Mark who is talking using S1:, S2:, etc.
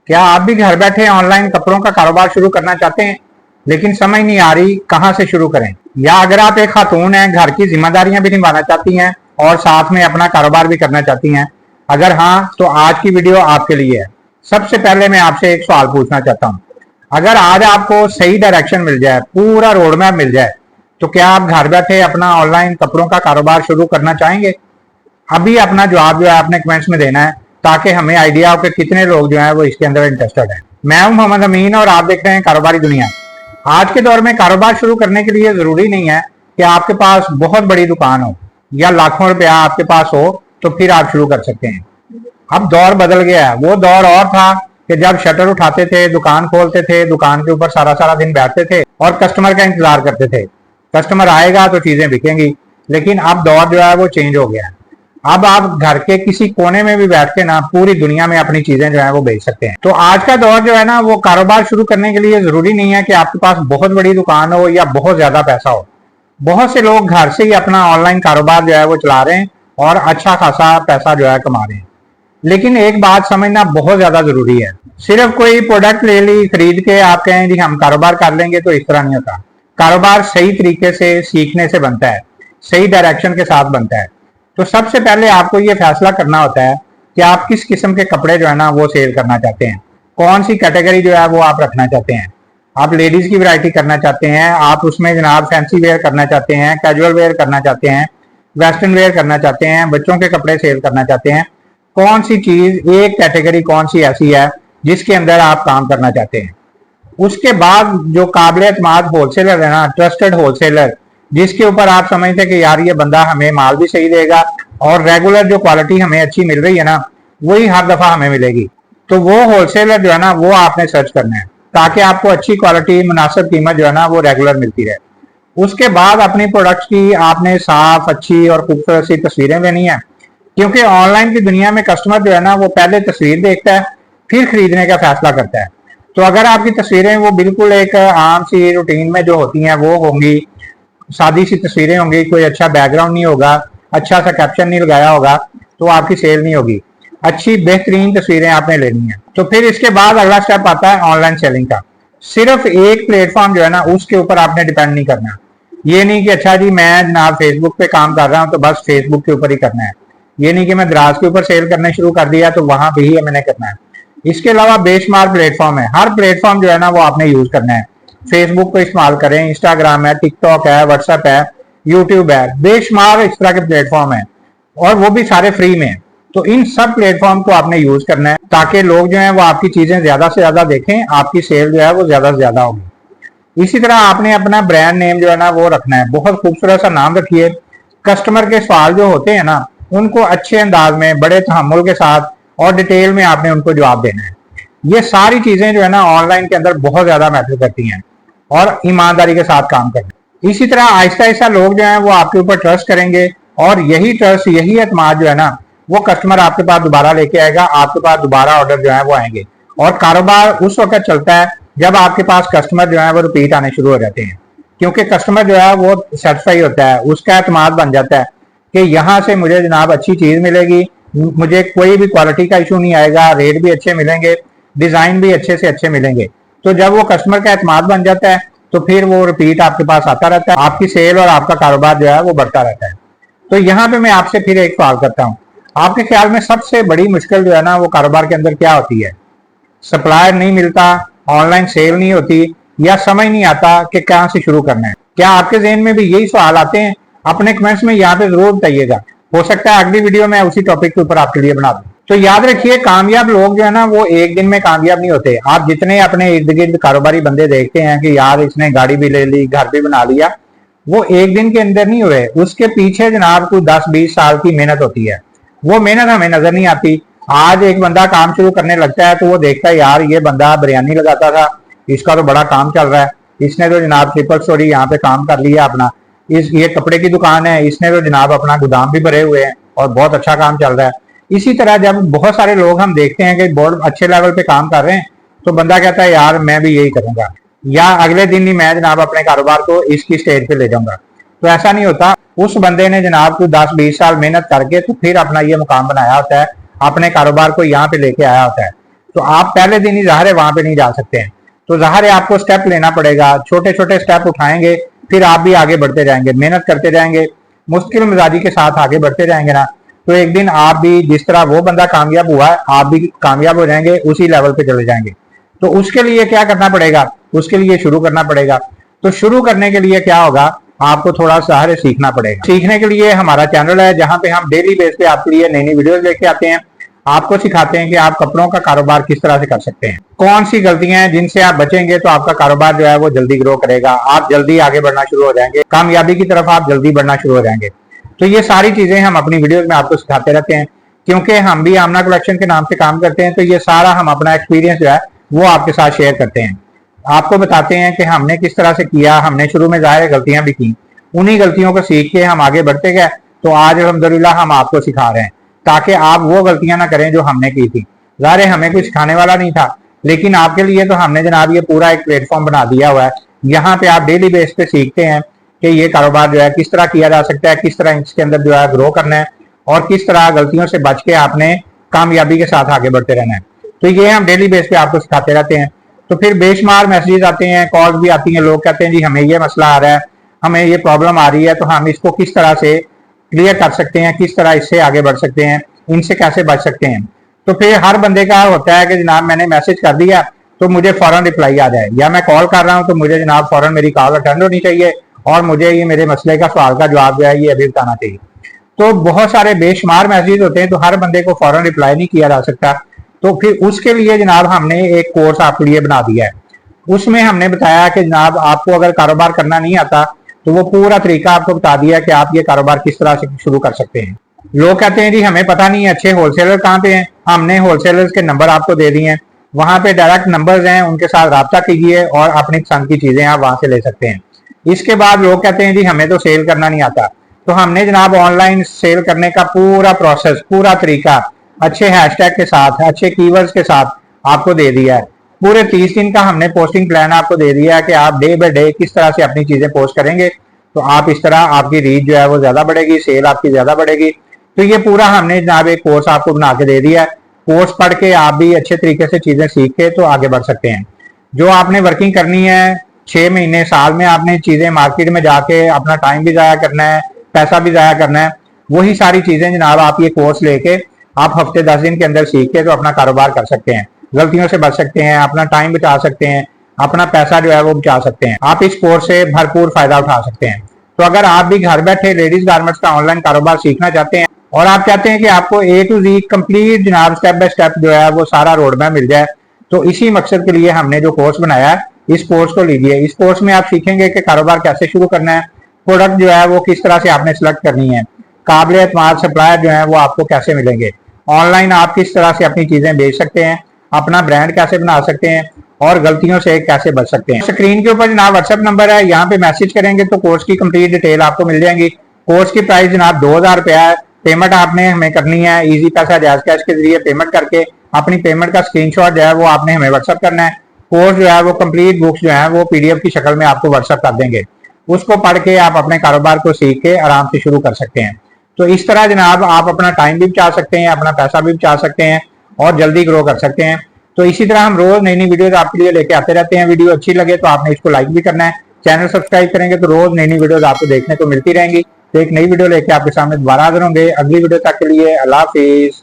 S1: क्या आप भी घर बैठे ऑनलाइन कपड़ों का कारोबार शुरू करना चाहते हैं लेकिन समझ नहीं आ रही कहां से शुरू करें? या अगर आप एक खातून हैं, घर की जिम्मेदारियां भी निभाना चाहती हैं और साथ में अपना कारोबार भी करना चाहती हैं? अगर हाँ, तो आज की वीडियो आपके लिए है। सबसे पहले मैं आपसे एक सवाल पूछना चाहता हूं। अगर आज आपको सही डायरेक्शन मिल जाए, पूरा रोड मैप मिल जाए, तो क्या आप घर बैठे अपना ऑनलाइन कपड़ों का कारोबार शुरू करना चाहेंगे? अभी अपना जवाब जो है आपने कमेंट्स में देना है, ताकि हमें आइडिया हो कि कितने लोग जो है वो इसके अंदर इंटरेस्टेड है। मैं हूं मोहम्मद अमीन और आप देख रहे हैं कारोबारी दुनिया। आज के दौर में कारोबार शुरू करने के लिए जरूरी नहीं है कि आपके पास बहुत बड़ी दुकान हो या लाखों रुपया आपके पास हो तो फिर आप शुरू कर सकते हैं। अब दौर बदल गया है। वो दौर और था कि जब शटर उठाते थे, दुकान खोलते थे, दुकान के ऊपर सारा सारा दिन बैठते थे और कस्टमर का इंतजार करते थे। कस्टमर आएगा तो चीजें बिकेंगी। लेकिन अब दौर जो है वो चेंज हो गया है। अब आप घर के किसी कोने में भी बैठ के ना पूरी दुनिया में अपनी चीजें जो है वो बेच सकते हैं। तो आज का दौर जो है ना, वो कारोबार शुरू करने के लिए जरूरी नहीं है कि आपके पास बहुत बड़ी दुकान हो या बहुत ज्यादा पैसा हो। बहुत से लोग घर से ही अपना ऑनलाइन कारोबार जो है वो चला रहे हैं और अच्छा खासा पैसा जो है कमा रहे हैं। लेकिन एक बात समझना बहुत ज्यादा जरूरी है। सिर्फ कोई प्रोडक्ट ले ली, खरीद के आप कहें जी हम कारोबार कर लेंगे, तो इस तरह नहीं होता। कारोबार सही तरीके से सीखने से बनता है, सही डायरेक्शन के साथ बनता है। तो सबसे पहले आपको ये फैसला करना होता है कि आप किस किस्म के कपड़े जो है ना वो सेल करना चाहते हैं, कौन सी कैटेगरी जो है वो आप रखना चाहते हैं। आप लेडीज की वैरायटी करना चाहते हैं, आप उसमें जनाब फैंसी वेयर करना चाहते हैं, कैजुअल वेयर करना चाहते हैं, वेस्टर्न वेयर करना चाहते हैं, बच्चों के कपड़े सेल करना चाहते हैं। कौन सी चीज, एक कैटेगरी कौन सी ऐसी है जिसके अंदर आप काम करना चाहते हैं। उसके बाद जो काबिल एतमाद होलसेलर है ना, ट्रस्टेड होलसेलर, जिसके ऊपर आप समझते हैं कि यार ये बंदा हमें माल भी सही देगा और रेगुलर जो क्वालिटी हमें अच्छी मिल रही है ना, वही हर दफा हमें मिलेगी, तो वो होलसेलर जो है ना वो आपने सर्च करना है, ताकि आपको अच्छी क्वालिटी, मुनासिब कीमत जो है ना वो रेगुलर मिलती रहे। उसके बाद अपनी प्रोडक्ट्स की आपने साफ, अच्छी और खूबसूरत सी तस्वीरें लेनी है, क्योंकि ऑनलाइन की दुनिया में कस्टमर जो है ना वो पहले तस्वीर देखता है, फिर खरीदने का फैसला करता है। तो अगर आपकी तस्वीरें वो बिल्कुल एक आम सी रूटीन में जो होती हैं वो होंगी, सादी सी तस्वीरें होंगी, कोई अच्छा बैकग्राउंड नहीं होगा, अच्छा सा कैप्शन नहीं लगाया होगा, तो आपकी सेल नहीं होगी। अच्छी बेहतरीन तस्वीरें आपने लेनी है। तो फिर इसके बाद अगला स्टेप आता है ऑनलाइन सेलिंग का। सिर्फ एक प्लेटफॉर्म जो है ना उसके ऊपर आपने डिपेंड नहीं करना। ये नहीं कि अच्छा जी मैं ना फेसबुक पे काम कर रहा हूँ तो बस फेसबुक के ऊपर ही करना है। ये नहीं कि मैं दराज के ऊपर सेल करना शुरू कर दिया तो वहां पे ही मैंने करना है। इसके अलावा बेशुमार प्लेटफॉर्म है। हर प्लेटफॉर्म जो है ना वो आपने यूज करना है। फेसबुक को इस्तेमाल करें, इंस्टाग्राम है, टिकटॉक है, व्हाट्सएप है, यूट्यूब है, बेशुमार इस तरह के प्लेटफॉर्म है और वो भी सारे फ्री में। तो इन सब प्लेटफॉर्म को आपने यूज करना है ताकि लोग जो है वो आपकी चीजें ज्यादा से ज्यादा देखें, आपकी सेल जो है वो ज्यादा से ज्यादा होगी। इसी तरह आपने अपना ब्रांड नेम जो है ना वो रखना है। बहुत खूबसूरत सा नाम रखिए। कस्टमर के सवाल जो होते हैं ना उनको अच्छे अंदाज में, बड़े तहम्मुल के साथ और डिटेल में आपने उनको जवाब देना है। ये सारी चीजें जो है ना ऑनलाइन के अंदर बहुत ज्यादा मैटर करती हैं और ईमानदारी के साथ काम करना। इसी तरह आहिस्ता आहिस्ता लोग जो हैं वो आपके ऊपर ट्रस्ट करेंगे और यही ट्रस्ट, यही एतमाद जो है ना वो कस्टमर आपके पास दोबारा लेके आएगा, आपके पास दोबारा ऑर्डर जो है वो आएंगे। और कारोबार उस वक्त चलता है जब आपके पास कस्टमर जो है वो रिपीट आने शुरू हो जाते हैं, क्योंकि कस्टमर जो है वो सेटिस्फाई होता है, उसका एतमाद बन जाता है कि यहाँ से मुझे जनाब अच्छी चीज मिलेगी, मुझे कोई भी क्वालिटी का इशू नहीं आएगा, रेट भी अच्छे मिलेंगे, डिजाइन भी अच्छे से अच्छे मिलेंगे। तो जब वो कस्टमर का एतमाद बन जाता है तो फिर वो रिपीट आपके पास आता रहता है, आपकी सेल और आपका कारोबार जो है वो बढ़ता रहता है। तो यहाँ पे मैं आपसे फिर एक सवाल करता हूँ, आपके ख्याल में सबसे बड़ी मुश्किल जो है ना वो कारोबार के अंदर क्या होती है? सप्लायर नहीं मिलता, ऑनलाइन सेल नहीं होती, या समझ नहीं आता कि कहाँ से शुरू करना है? क्या आपके जहन में भी यही सवाल आते हैं? अपने कमेंट्स में यहाँ पे जरूर बताइएगा। हो सकता है अगली वीडियो में उसी टॉपिक के ऊपर आपके लिए बना दूं। तो याद रखिए, कामयाब लोग जो है ना वो एक दिन में कामयाब नहीं होते। आप जितने अपने इर्द गिर्द कारोबारी बंदे देखते हैं कि यार इसने गाड़ी भी ले ली, घर भी बना लिया, वो एक दिन के अंदर नहीं हुए। उसके पीछे जनाब कोई 10-20 साल की मेहनत होती है। वो मेहनत हमें नजर नहीं आती। आज एक बंदा काम शुरू करने लगता है तो वो देखता है यार ये बंदा बिरयानी लगाता था, इसका तो बड़ा काम चल रहा है, इसने तो जनाब ट्रिपल स्टोरी यहाँ पे काम कर लिया अपना, ये कपड़े की दुकान है, इसने तो जनाब अपना गोदाम भी भरे हुए हैं और बहुत अच्छा काम चल रहा है। इसी तरह जब बहुत सारे लोग हम देखते हैं कि बहुत अच्छे लेवल पे काम कर रहे हैं तो बंदा कहता है यार मैं भी यही करूंगा, या अगले दिन ही मैं जनाब अपने कारोबार को इसकी स्टेज पे ले जाऊंगा। तो ऐसा नहीं होता। उस बंदे ने जनाब को 10-20 साल मेहनत करके तो फिर अपना ये मुकाम बनाया होता है, अपने कारोबार को यहाँ पे लेके आया होता है। तो आप पहले दिन ही ज़ाहिर है वहां पे नहीं जा सकते हैं। तो ज़ाहिर है आपको स्टेप लेना पड़ेगा, छोटे छोटे स्टेप उठाएंगे, फिर आप भी आगे बढ़ते जाएंगे, मेहनत करते जाएंगे, मुश्किल मिजाजी के साथ आगे बढ़ते जाएंगे ना, तो एक दिन आप भी जिस तरह वो बंदा कामयाब हुआ है आप भी कामयाब हो जाएंगे, उसी लेवल पे चले जाएंगे। तो उसके लिए क्या करना पड़ेगा, उसके लिए शुरू करना पड़ेगा। तो शुरू करने के लिए क्या होगा, आपको थोड़ा सा सीखना पड़ेगा। सीखने के लिए हमारा चैनल है जहां पे हम डेली बेस पे आपके लिए नई नई वीडियोस लेके आते हैं, आपको सिखाते हैं कि आप कपड़ों का कारोबार किस तरह से कर सकते हैं, कौन सी गलतियां हैं जिनसे आप बचेंगे तो आपका कारोबार जो है वो जल्दी ग्रो करेगा, आप जल्दी आगे बढ़ना शुरू हो जाएंगे, कामयाबी की तरफ आप जल्दी बढ़ना शुरू हो जाएंगे। तो ये सारी चीजें हम अपनी वीडियोस में आपको सिखाते रहते हैं, क्योंकि हम भी आमना कलेक्शन के नाम से काम करते हैं। तो ये सारा हम अपना एक्सपीरियंस जो है वो आपके साथ शेयर करते हैं, आपको बताते हैं कि हमने किस तरह से किया। हमने शुरू में ज़ाहिर गलतियां भी की, उन्हीं गलतियों को सीख के हम आगे बढ़ते गए। तो आज अल्हम्दुलिल्लाह हम आपको सिखा रहे हैं ताकि आप वो गलतियां ना करें जो हमने की थी। ज़ाहिर हमें कुछ सिखाने वाला नहीं था, लेकिन आपके लिए तो हमने जनाब ये पूरा एक प्लेटफॉर्म बना दिया हुआ है। यहाँ पे आप डेली बेस पे सीखते हैं कि ये कारोबार जो है किस तरह किया जा सकता है, किस तरह इसके अंदर जो है ग्रो करना है, और किस तरह गलतियों से बच के आपने कामयाबी के साथ आगे बढ़ते रहना है। तो ये हम डेली बेस पे आपको सिखाते रहते हैं। तो फिर बेशुमार मैसेजेस आते हैं, कॉल्स भी आती हैं, लोग कहते हैं जी हमें ये मसला आ रहा है, हमें ये प्रॉब्लम आ रही है, तो हम इसको किस तरह से क्लियर कर सकते हैं, किस तरह इससे आगे बढ़ सकते हैं, इनसे कैसे बच सकते हैं। तो फिर हर बंदे का होता है कि जनाब मैंने मैसेज कर दिया तो मुझे फौरन रिप्लाई आ जाए, या मैं कॉल कर रहा हूं तो मुझे जनाब फौरन मेरी कॉल अटेंड होनी चाहिए और मुझे ये मेरे मसले का सवाल का जवाब जो है ये अभी बताना चाहिए। तो बहुत सारे बेशुमार मैसेज होते हैं, तो हर बंदे को फौरन रिप्लाई नहीं किया जा सकता। तो फिर उसके लिए जनाब हमने एक कोर्स आपके लिए बना दिया है। उसमें हमने बताया कि जनाब आपको अगर कारोबार करना नहीं आता तो वो पूरा तरीका आपको बता दिया कि आप ये कारोबार किस तरह से शुरू कर सकते हैं। लोग कहते हैं जी हमें पता नहीं है अच्छे होलसेलर कहाँ पे हैं, हमने होलसेलर्स के नंबर आपको दे दिए हैं, वहां पे डायरेक्ट नंबर्स हैं, उनके साथ रब्ता कीजिए और अपनी पसंद की चीजें आप वहां से ले सकते हैं। इसके बाद लोग कहते हैं जी हमें तो सेल करना नहीं आता, तो हमने जनाब ऑनलाइन सेल करने का पूरा प्रोसेस, पूरा तरीका अच्छे हैशटैग के साथ, अच्छे कीवर्ड्स के साथ आपको दे दिया है। पूरे 30 दिन का हमने पोस्टिंग प्लान आपको दे दिया है कि आप डे बाय डे किस तरह से अपनी चीजें पोस्ट करेंगे, तो आप इस तरह आपकी रीच जो है वो ज्यादा बढ़ेगी, सेल आपकी ज्यादा बढ़ेगी। तो ये पूरा हमने जनाब एक कोर्स आपको बना के दे दिया है। कोर्स पढ़ के आप भी अच्छे तरीके से चीजें सीख के तो आगे बढ़ सकते हैं। जो आपने वर्किंग करनी है 6 महीने साल में, आपने चीजें मार्केट में जाके अपना टाइम भी जाया करना है, पैसा भी जाया करना है, वही सारी चीजें जनाब आप ये कोर्स लेके आप हफ्ते 10 दिन के अंदर सीख के तो अपना कारोबार कर सकते हैं, गलतियों से बच सकते हैं, अपना टाइम बचा सकते हैं, अपना पैसा जो है वो बचा सकते हैं। आप इस कोर्स से भरपूर फायदा उठा सकते हैं। तो अगर आप भी घर बैठे लेडीज गारमेंट्स का ऑनलाइन कारोबार सीखना चाहते हैं और आप चाहते हैं कि आपको A to Z कंप्लीट जनाब स्टेप बाय स्टेप जो है वो सारा रोड मैप मिल जाए, तो इसी मकसद के लिए हमने जो कोर्स बनाया है, इस कोर्स को लीजिए। इस कोर्स में आप सीखेंगे कि कारोबार कैसे शुरू करना है, प्रोडक्ट जो है वो किस तरह से आपने सिलेक्ट करनी है, काबिल एतमाद सप्लायर जो है वो आपको कैसे मिलेंगे, ऑनलाइन आप किस तरह से अपनी चीजें बेच सकते हैं, अपना ब्रांड कैसे बना सकते हैं और गलतियों से कैसे बच सकते हैं। स्क्रीन के ऊपर जनाब व्हाट्सएप नंबर है, यहाँ पे मैसेज करेंगे तो कोर्स की कंप्लीट डिटेल आपको मिल जाएंगी। कोर्स की प्राइस जनाब 2000 रुपया है। पेमेंट आपने हमें करनी है इजी पैसा जायज कैश के जरिए पेमेंट करके, अपनी पेमेंट का स्क्रीनशॉट जो है वो आपने हमें व्हाट्सएप करना है। कोर्स जो है वो कंप्लीट बुक्स जो है वो PDF की शक्ल में आपको व्हाट्सएप कर देंगे, उसको पढ़ के आप अपने कारोबार को सीख के आराम से शुरू कर सकते हैं। तो इस तरह जनाब आप अपना टाइम भी बचा सकते हैं, अपना पैसा भी बचा सकते हैं और जल्दी ग्रो कर सकते हैं। तो इसी तरह हम रोज नई नई वीडियोस आपके लिए लेके आते रहते हैं। वीडियो अच्छी लगे तो आपने इसको लाइक भी करना है, चैनल सब्सक्राइब करेंगे तो रोज नई नई वीडियोस आपको देखने को मिलती रहेंगी। तो एक नई वीडियो लेके आपके सामने दोबारा हाजिर होंगे। अगली वीडियो तक के लिए अल्लाह हाफिज।